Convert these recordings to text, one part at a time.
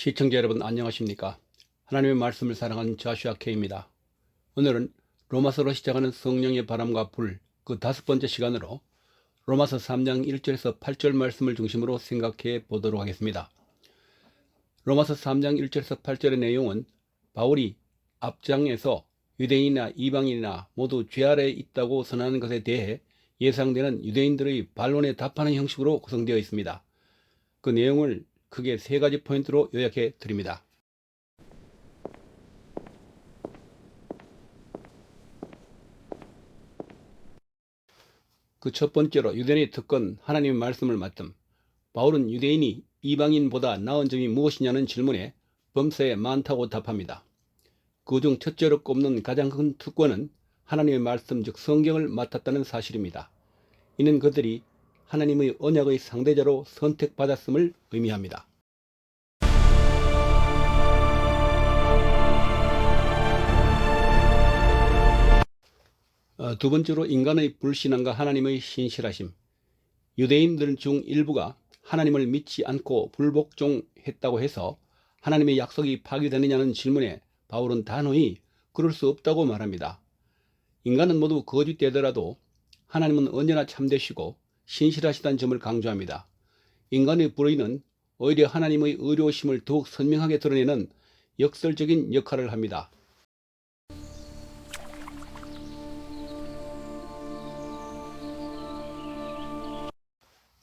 시청자 여러분 안녕하십니까? 하나님의 말씀을 사랑하는 자슈아 K입니다. 오늘은 로마서로 시작하는 성령의 바람과 불 그 5번째 시간으로 로마서 3장 1절에서 8절 말씀을 중심으로 생각해 보도록 하겠습니다. 로마서 3장 1절에서 8절의 내용은 바울이 앞장에서 유대인이나 이방인이나 모두 죄 아래에 있다고 선언하는 것에 대해 예상되는 유대인들의 반론에 답하는 형식으로 구성되어 있습니다. 그 내용을 크게 3가지 포인트로 요약해 드립니다. 그 첫 번째로 유대인의 특권, 하나님의 말씀을 맡음. 바울은 유대인이 이방인보다 나은 점이 무엇이냐는 질문에 범사에 많다고 답합니다. 그중 첫째로 꼽는 가장 큰 특권은 하나님의 말씀 즉 성경을 맡았다는 사실입니다. 이는 그들이 하나님의 언약의 상대자로 선택받았음을 의미합니다. 두 번째로 인간의 불신앙과 하나님의 신실하심. 유대인들 중 일부가 하나님을 믿지 않고 불복종했다고 해서 하나님의 약속이 파기되느냐는 질문에 바울은 단호히 그럴 수 없다고 말합니다. 인간은 모두 거짓되더라도 하나님은 언제나 참되시고 신실하시다는 점을 강조합니다. 인간의 불의는 오히려 하나님의 의로우심을 더욱 선명하게 드러내는 역설적인 역할을 합니다.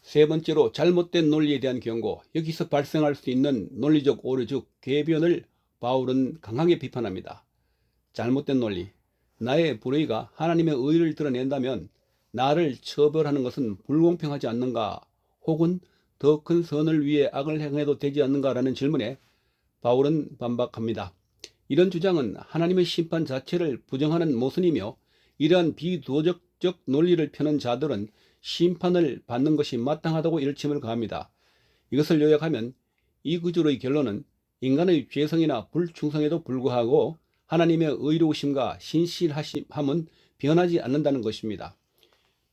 세 번째로 잘못된 논리에 대한 경고. 여기서 발생할 수 있는 논리적 오류 즉 궤변을 바울은 강하게 비판합니다. 잘못된 논리. 나의 불의가 하나님의 의를 드러낸다면 나를 처벌하는 것은 불공평하지 않는가, 혹은 더 큰 선을 위해 악을 행해도 되지 않는가라는 질문에 바울은 반박합니다. 이런 주장은 하나님의 심판 자체를 부정하는 모순이며, 이러한 비도덕적 논리를 펴는 자들은 심판을 받는 것이 마땅하다고 일침을 가합니다. 이것을 요약하면 이 구절의 결론은 인간의 죄성이나 불충성에도 불구하고 하나님의 의로우심과 신실하심은 변하지 않는다는 것입니다.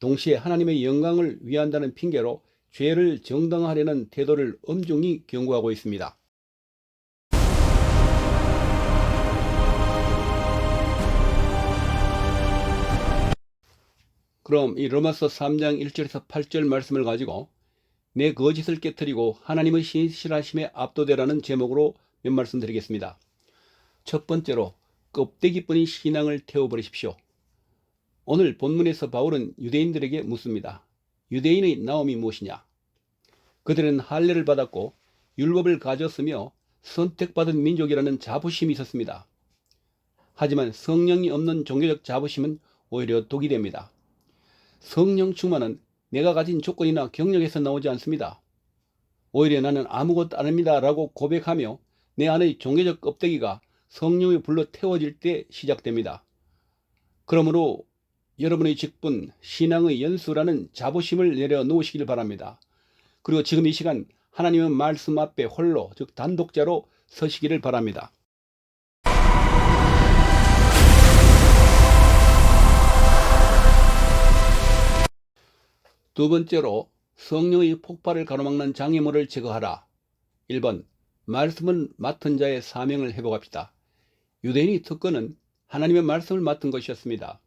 동시에 하나님의 영광을 위한다는 핑계로 죄를 정당화하려는 태도를 엄중히 경고하고 있습니다. 그럼 이 로마서 3장 1절에서 8절 말씀을 가지고 내 거짓을 깨뜨리고 하나님의 신실하심에 압도되라는 제목으로 몇 말씀 드리겠습니다. 첫 번째로 껍데기뿐인 신앙을 태워버리십시오. 오늘 본문에서 바울은 유대인들에게 묻습니다. 유대인의 나옴이 무엇이냐? 그들은 할례를 받았고 율법을 가졌으며 선택받은 민족이라는 자부심이 있었습니다. 하지만 성령이 없는 종교적 자부심은 오히려 독이 됩니다. 성령 충만은 내가 가진 조건이나 경력에서 나오지 않습니다. 오히려 나는 아무것도 아닙니다 라고 고백하며 내 안의 종교적 껍데기가 성령의 불로 태워질 때 시작됩니다. 그러므로 여러분의 직분, 신앙의 연수라는 자부심을 내려놓으시길 바랍니다. 그리고 지금 이 시간 하나님의 말씀 앞에 홀로 즉 단독자로 서시기를 바랍니다. 두 번째로 성령의 폭발을 가로막는 장애물을 제거하라. 1번 말씀을 맡은 자의 사명을 회복합시다. 유대인의 특권은 하나님의 말씀을 맡은 것이었습니다.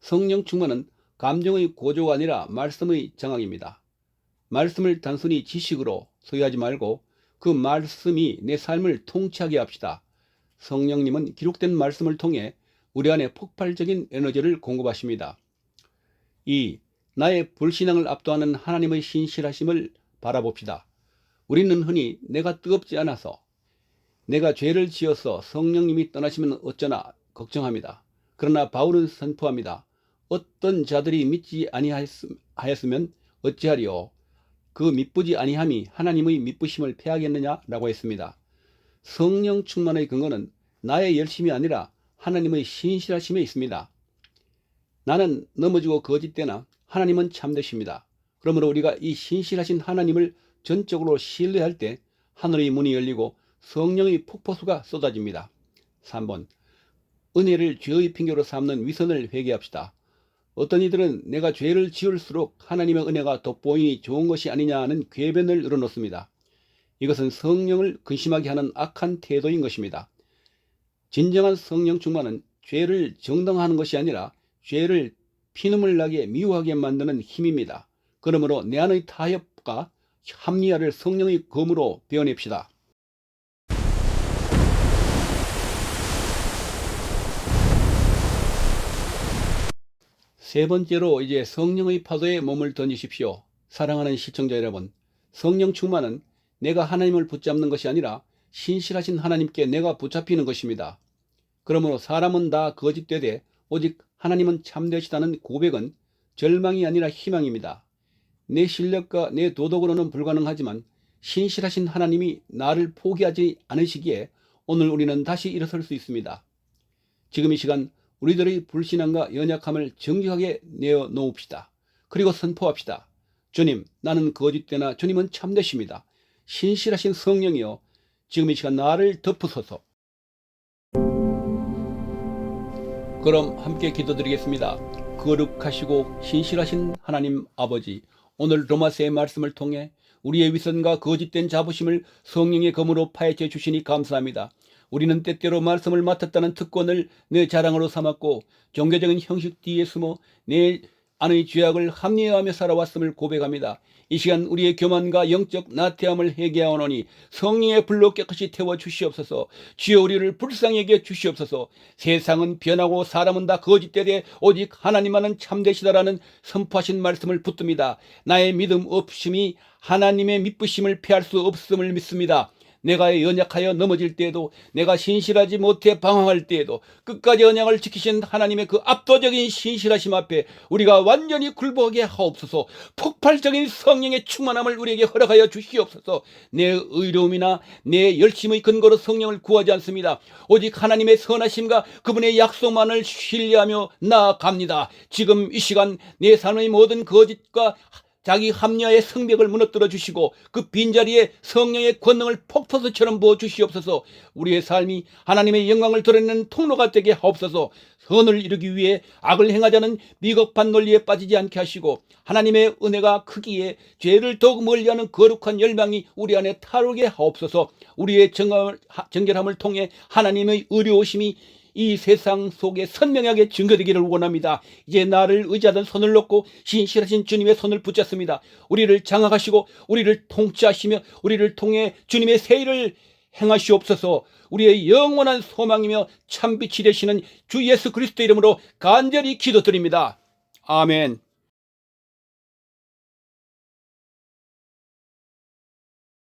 성령 충만은 감정의 고조가 아니라 말씀의 장악입니다. 말씀을 단순히 지식으로 소유하지 말고 그 말씀이 내 삶을 통치하게 합시다. 성령님은 기록된 말씀을 통해 우리 안에 폭발적인 에너지를 공급하십니다. 2. 나의 불신앙을 압도하는 하나님의 신실하심을 바라봅시다. 우리는 흔히 내가 뜨겁지 않아서, 내가 죄를 지어서 성령님이 떠나시면 어쩌나 걱정합니다. 그러나 바울은 선포합니다. 어떤 자들이 믿지 아니하였으면 어찌하리요? 그 미쁘지 아니함이 하나님의 미쁘심을 패하겠느냐라고 했습니다. 성령 충만의 근거는 나의 열심이 아니라 하나님의 신실하심에 있습니다. 나는 넘어지고 거짓되나 하나님은 참되십니다. 그러므로 우리가 이 신실하신 하나님을 전적으로 신뢰할 때 하늘의 문이 열리고 성령의 폭포수가 쏟아집니다. 3번 은혜를 죄의 핑계로 삼는 위선을 회개합시다. 어떤 이들은 내가 죄를 지을수록 하나님의 은혜가 돋보이니 좋은 것이 아니냐는 궤변을 늘어놓습니다. 이것은 성령을 근심하게 하는 악한 태도인 것입니다. 진정한 성령 충만은 죄를 정당화하는 것이 아니라 죄를 피눈물 나게 미워하게 만드는 힘입니다. 그러므로 내 안의 타협과 합리화를 성령의 검으로 배워냅시다. 세 번째로 이제 성령의 파도에 몸을 던지십시오. 사랑하는 시청자 여러분, 성령 충만은 내가 하나님을 붙잡는 것이 아니라 신실하신 하나님께 내가 붙잡히는 것입니다. 그러므로 사람은 다 거짓되되 오직 하나님은 참되시다는 고백은 절망이 아니라 희망입니다. 내 실력과 내 도덕으로는 불가능하지만 신실하신 하나님이 나를 포기하지 않으시기에 오늘 우리는 다시 일어설 수 있습니다. 지금 이 시간 우리들의 불신앙과 연약함을 정직하게 내어놓읍시다. 그리고 선포합시다. 주님, 나는 거짓되나 주님은 참되십니다. 신실하신 성령이여, 지금 이 시간 나를 덮으소서. 그럼 함께 기도드리겠습니다. 거룩하시고 신실하신 하나님 아버지, 오늘 로마서의 말씀을 통해 우리의 위선과 거짓된 자부심을 성령의 검으로 파헤쳐 주시니 감사합니다. 우리는 때때로 말씀을 맡았다는 특권을 내 자랑으로 삼았고 종교적인 형식 뒤에 숨어 내 안의 죄악을 합리화하며 살아왔음을 고백합니다. 이 시간 우리의 교만과 영적 나태함을 회개하오노니 성령의 불로 깨끗이 태워 주시옵소서. 주여 우리를 불쌍히 여겨 주시옵소서. 세상은 변하고 사람은 다 거짓되되 오직 하나님만은 참되시다라는 선포하신 말씀을 붙듭니다. 나의 믿음 없음이 하나님의 믿으심을 피할 수 없음을 믿습니다. 내가 연약하여 넘어질 때에도, 내가 신실하지 못해 방황할 때에도 끝까지 언약을 지키신 하나님의 그 압도적인 신실하심 앞에 우리가 완전히 굴복하게 하옵소서. 폭발적인 성령의 충만함을 우리에게 허락하여 주시옵소서. 내 의로움이나 내 열심의 근거로 성령을 구하지 않습니다. 오직 하나님의 선하심과 그분의 약속만을 신뢰하며 나아갑니다. 지금 이 시간 내 삶의 모든 거짓과 자기 합리화의 성벽을 무너뜨려 주시고 그 빈자리에 성령의 권능을 폭포수처럼 부어 주시옵소서. 우리의 삶이 하나님의 영광을 드러내는 통로가 되게 하옵소서. 선을 이루기 위해 악을 행하자는 비겁한 논리에 빠지지 않게 하시고 하나님의 은혜가 크기에 죄를 더욱 멀리하는 거룩한 열망이 우리 안에 타오르게 하옵소서. 우리의 정결함을 통해 하나님의 의로우심이 이 세상 속에 선명하게 증거되기를 원합니다. 이제 나를 의지하던 손을 놓고 신실하신 주님의 손을 붙잡습니다. 우리를 장악하시고 우리를 통치하시며 우리를 통해 주님의 새 일을 행하시옵소서. 우리의 영원한 소망이며 참빛이 되시는 주 예수 그리스도 이름으로 간절히 기도드립니다. 아멘.